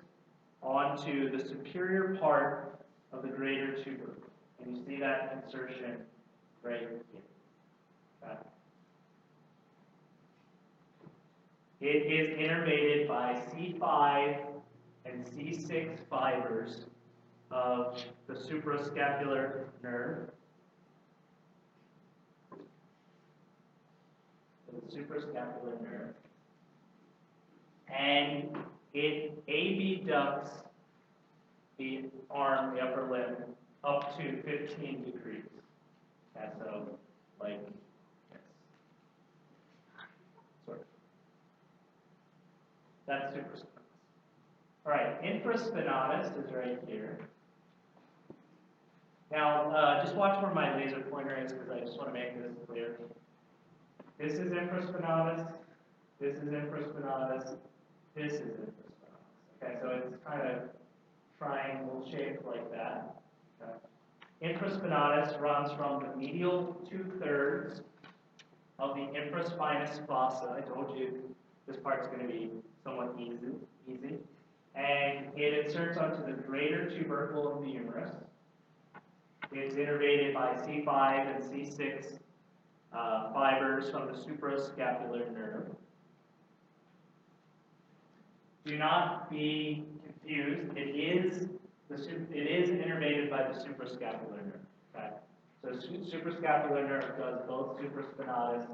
onto the superior part of the greater tuber. And you see that insertion right here. Okay. It is innervated by C5 and C6 fibers of the suprascapular nerve. The suprascapular nerve. And it abducts the arm, the upper limb, up to 15 degrees. Okay, so like this. Sort of. That's supraspinatus. All right, infraspinatus is right here. Now, just watch where my laser pointer is because I just want to make this clear. This is infraspinatus, this is infraspinatus, this is infraspinatus. Okay, so it's kind of triangle shaped like that. Okay. Infraspinatus runs from the medial 2/3 of the infraspinous fossa. I told you this part's going to be somewhat easy. And it inserts onto the greater tubercle of the humerus. It's innervated by C5 and C6 fibers from the suprascapular nerve. Do not be confused. It is innervated by the suprascapular nerve. Okay? So suprascapular nerve does both supraspinatus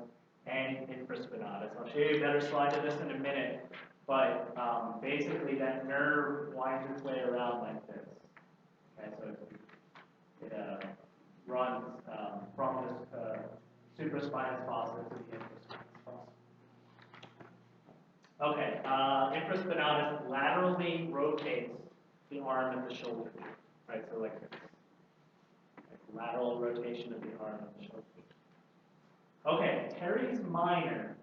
and infraspinatus. I'll show you a better slide of this in a minute, but basically that nerve winds its way around like this. Okay, so it runs from this supraspinous fossa to the infraspinous fossa. Okay, infraspinatus laterally rotates the arm and the shoulder, right? So like this, lateral rotation of the arm and the shoulder. Okay, teres minor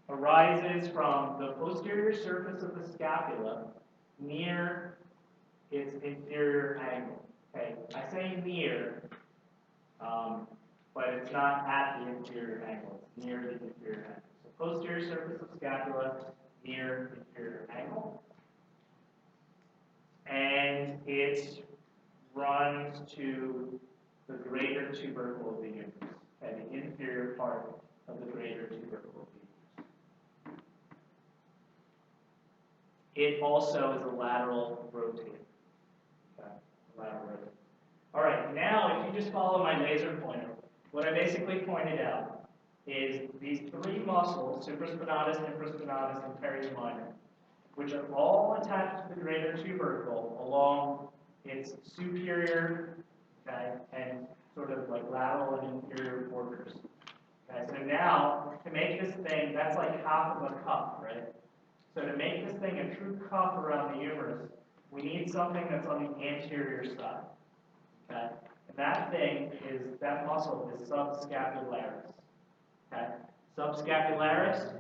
arises from the posterior surface of the scapula near its inferior angle. Okay, I say near, but it's not at the inferior angle. It's near the inferior angle. So posterior surface of scapula near inferior angle, and it runs to the greater tubercle of the humerus, okay, the inferior part of the greater tubercle of the humerus. It also is a lateral rotator. Okay, lateral rotator. All right, now if you just follow my laser pointer, what I basically pointed out is these three muscles, supraspinatus, infraspinatus, and teres minor, which are all attached to the greater tubercle along its superior, okay, and sort of like lateral and inferior borders. Okay, so now to make this thing, that's like half of a cup, right? So to make this thing a true cup around the humerus, we need something that's on the anterior side. Okay? And that muscle is subscapularis. Okay? Subscapularis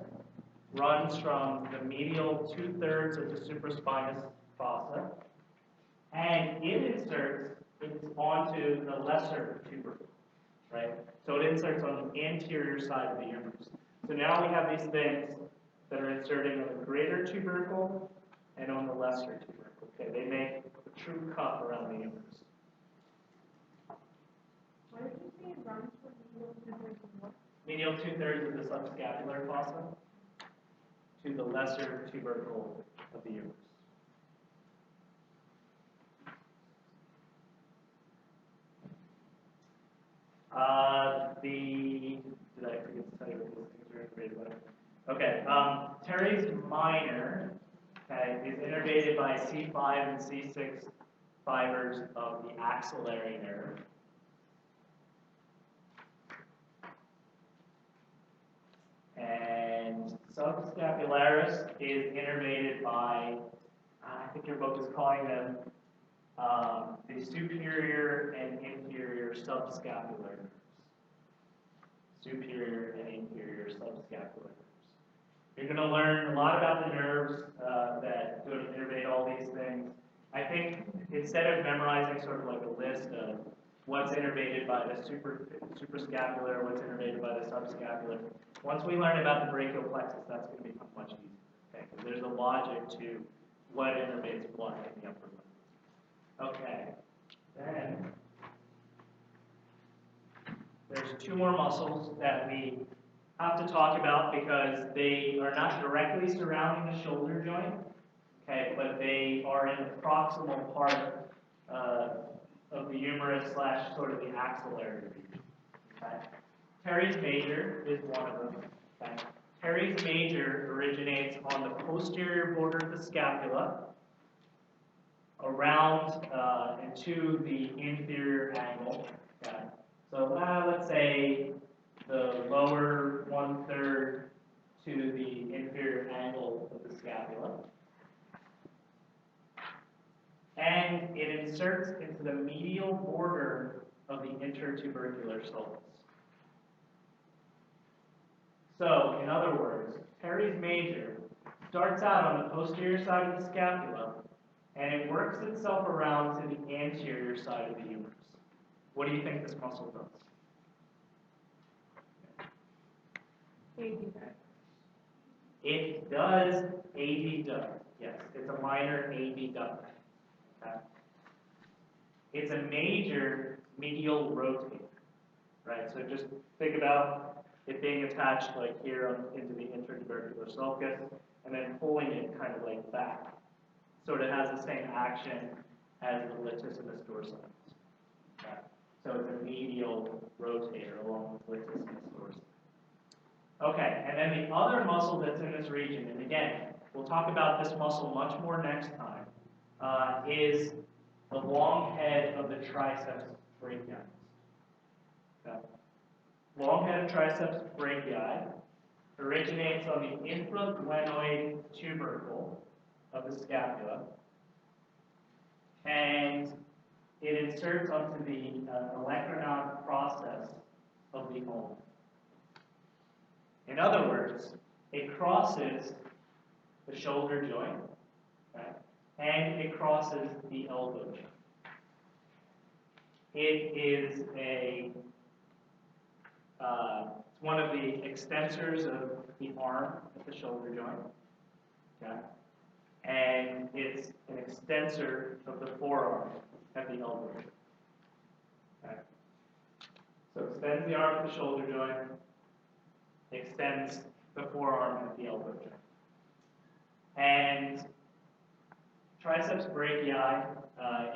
runs from the medial 2/3 of the supraspinous fossa, and it inserts onto the lesser tubercle, right? So it inserts on the anterior side of the humerus. So now we have these things that are inserting on the greater tubercle and on the lesser tubercle. Okay, they make a true cup around the humerus. What did you say it runs from medial 2/3 of what? Medial 2/3 of the subscapular fossa to the lesser tubercle of the humerus. Did I forget to tell you what these things are innervated by? Okay, teres minor, okay, is innervated by C5 and C6 fibers of the axillary nerve. And subscapularis is innervated by, I think your book is calling them the superior and inferior subscapular nerves. Superior and inferior subscapular nerves. You're going to learn a lot about the nerves that go to innervate all these things. I think instead of memorizing sort of like a list of what's innervated by the suprascapular, what's innervated by the subscapular, once we learn about the brachial plexus, that's going to become much easier. Okay, because there's a logic to what innervates what in the upper limb. Okay, then there's two more muscles that we have to talk about because they are not directly surrounding the shoulder joint, okay, but they are in the proximal part of the humerus / sort of the axillary region. Okay. Teres major is one of them. Okay. Teres major originates on the posterior border of the scapula, around and to the inferior angle. Okay. So let's say the lower 1/3 to the inferior angle of the scapula. And it inserts into the medial border of the intertubercular sulcus. So, in other words, teres major starts out on the posterior side of the scapula, and it works itself around to the anterior side of the humerus. What do you think this muscle does? It does adduct. Yes, it's a minor adductor. Okay. It's a major medial rotator, right? So just think about it being attached like here into the intertubercular sulcus, and then pulling it kind of like back. Sort of has the same action as the latissimus dorsi. Okay. So it's a medial rotator along with latissimus dorsi. Okay, and then the other muscle that's in this region, and again, we'll talk about this muscle much more next time, is the long head of the triceps brachii. Okay. Long head of triceps brachii originates on the infraglenoid tubercle of the scapula, and it inserts onto the olecranon process of the ulna. In other words, it crosses the shoulder joint, okay, and it crosses the elbow joint. It is it's one of the extensors of the arm at the shoulder joint, okay, and it's an extensor of the forearm at the elbow joint. Okay. So it extends the arm at the shoulder joint, extends the forearm at the elbow joint. And triceps brachii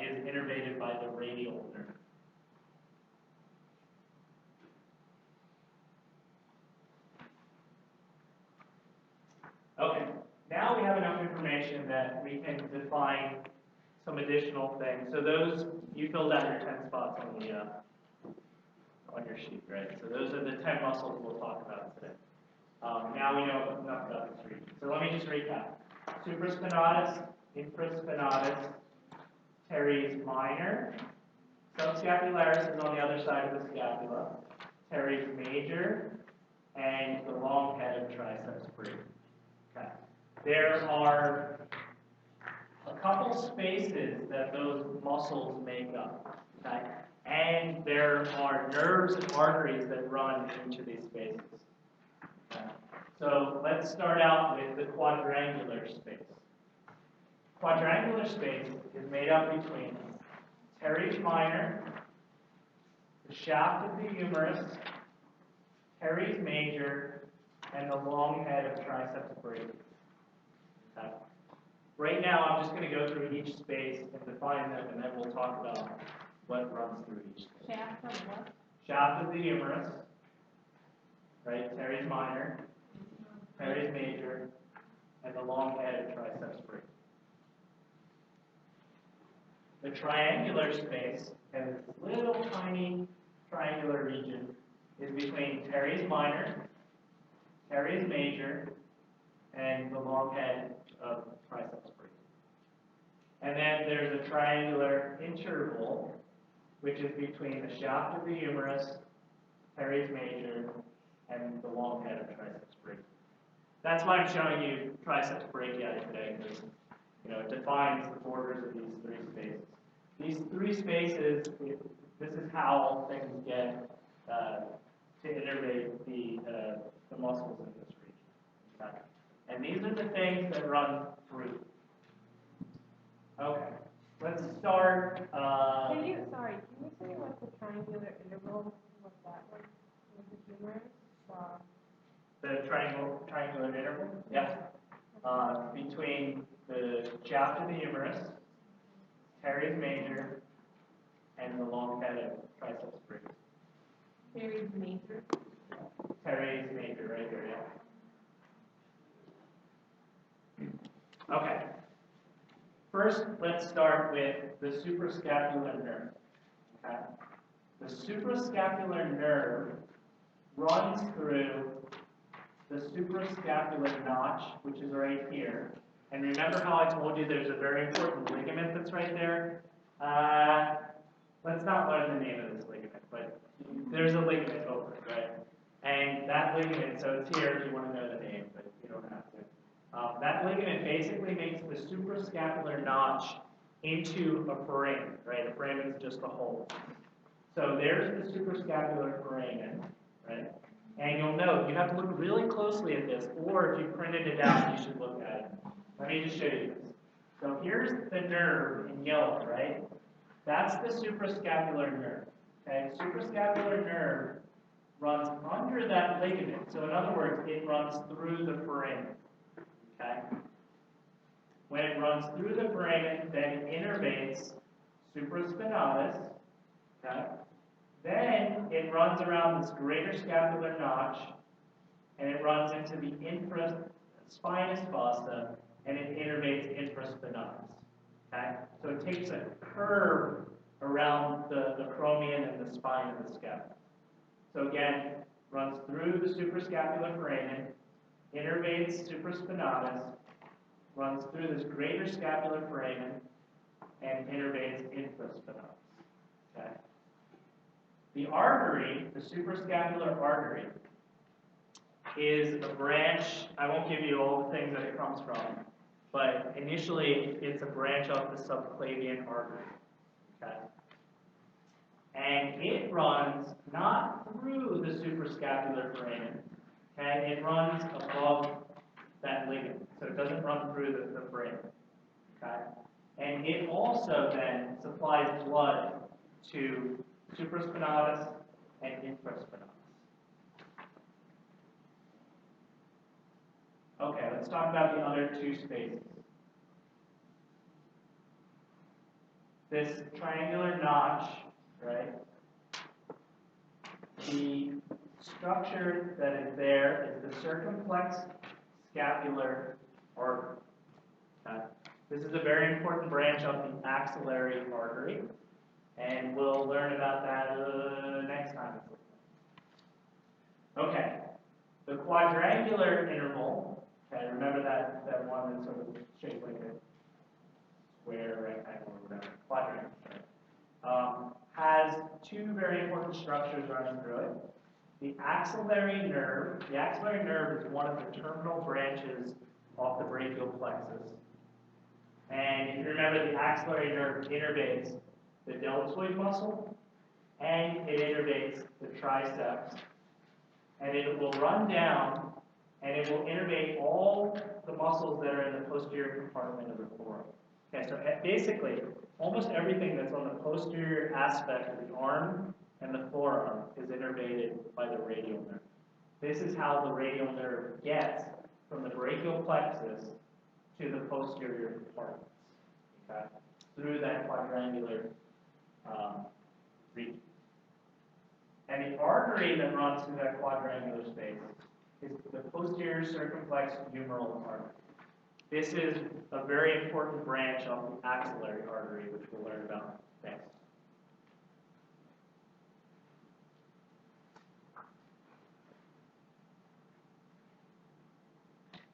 is innervated by the radial nerve. Okay, now we have enough information that we can define some additional things. So those, you filled out your 10 spots on your sheet, right? So those are the 10 muscles we'll talk about today. Now we know enough about this region. So let me just recap. Supraspinatus, infraspinatus, teres minor, subscapularis is on the other side of the scapula, teres major, and the long head of triceps brachii. Okay. There are a couple spaces that those muscles make up, okay? And there are nerves and arteries that run into these spaces. Okay. So let's start out with the quadrangular space. Quadrangular space is made up between teres minor, the shaft of the humerus, teres major, and the long head of triceps brachii. Okay. Right now, I'm just going to go through each space and define them, and then we'll talk about what runs through each space. Shaft of what? Shaft of the humerus, right? Teres minor, teres major, and the long head of triceps brachii. The triangular space, and this little tiny triangular region, is between teres minor, teres major, and the long head of triceps brachii. And then there's a triangular interval, which is between the shaft of the humerus, teres major, and the long head of triceps brachii. That's why I'm showing you triceps brachii today, because it defines the borders of these three spaces. These three spaces, this is how things get to innervate the muscles in this region. Okay. And these are the things that run through. Okay, let's start. Can you say what the triangular interval, what that was? Was the humerus? The triangular interval? Yeah. Between the shaft of the humerus, teres major, and the long head of triceps brachii. Teres major. Teres major, right here, yeah. Okay. First, let's start with the suprascapular nerve. Okay. The suprascapular nerve runs through the suprascapular notch, which is right here. And remember how I told you there's a very important ligament that's right there? Let's not learn the name of this ligament, but there's a ligament over it, right? And that ligament, so it's here if you want to know the name, but you don't have to. That ligament basically makes the suprascapular notch into a foramen, right? A foramen is just a hole. So there's the suprascapular foramen, right? And you'll note, you have to look really closely at this, or if you printed it out, you should look at it. Let me just show you this. So here's the nerve in yellow, right? That's the suprascapular nerve, okay? Suprascapular nerve runs under that ligament. So in other words, it runs through the foramen, okay? When it runs through the foramen, then it innervates supraspinatus, okay? Then it runs around this greater scapular notch, and it runs into the infraspinous fossa, and it innervates infraspinatus. Okay? So it takes a curve around the acromion and the spine of the scapula. So again, runs through the suprascapular foramen, innervates supraspinatus, runs through this greater scapular foramen, and innervates infraspinatus. Okay? The artery, the suprascapular artery, is a branch. I won't give you all the things that it comes from, but initially it's a branch of the subclavian artery. Okay? And it runs not through the suprascapular foramen, okay? It runs above that ligament, so it doesn't run through the foramen. Okay? And it also then supplies blood to supraspinatus and infraspinatus. Okay, let's talk about the other two spaces. This triangular notch, right? The structure that is there is the circumflex scapular artery. Okay? This is a very important branch of the axillary artery, and we'll learn about that next time. Okay, the quadrangular interval, okay, remember that one that's sort of shaped like a square, rectangle, or whatever, quadrangular, has two very important structures running through it. The axillary nerve is one of the terminal branches off the brachial plexus. And if you remember, the axillary nerve innervates the deltoid muscle, and it innervates the triceps, and it will run down, and it will innervate all the muscles that are in the posterior compartment of the forearm. Okay, so basically, almost everything that's on the posterior aspect of the arm and the forearm is innervated by the radial nerve. This is how the radial nerve gets from the brachial plexus to the posterior compartments, okay, through that quadrangular region. And the artery that runs through that quadrangular space is the posterior circumflex humeral artery. This is a very important branch of the axillary artery, which we'll learn about next.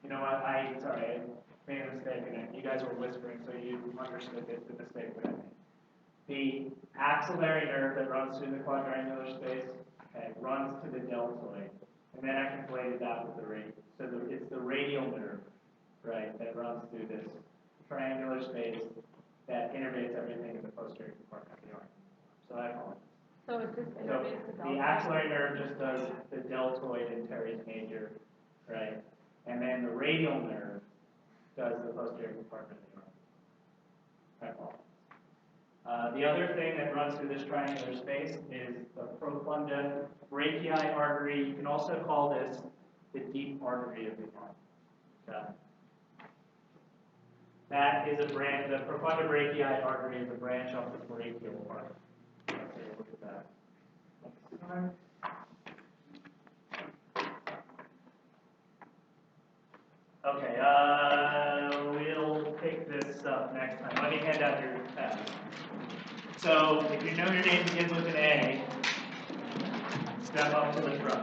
You know what, I made a mistake again. You guys were whispering, so you understood the mistake that I made. The axillary nerve that runs through the quadrangular space, okay, runs to the deltoid, and then I conflated that with the radial. So it's the radial nerve, right, that runs through this triangular space that innervates everything in the posterior compartment of the arm. So I apologize. So it just So innervates the the deltoid? axillary nerve just does the deltoid and teres major, right? And then the radial nerve does the posterior compartment of the arm. I apologize. The other thing that runs through this triangular space is the profunda brachii artery. You can also call this the deep artery of the arm. Okay. That is a branch, the profunda brachii artery is a branch of the brachial artery. Let's take a look at that next time. Okay, we'll pick this up next time. Let me hand out your test. So if you know your name begins with an A, step up to the thrust.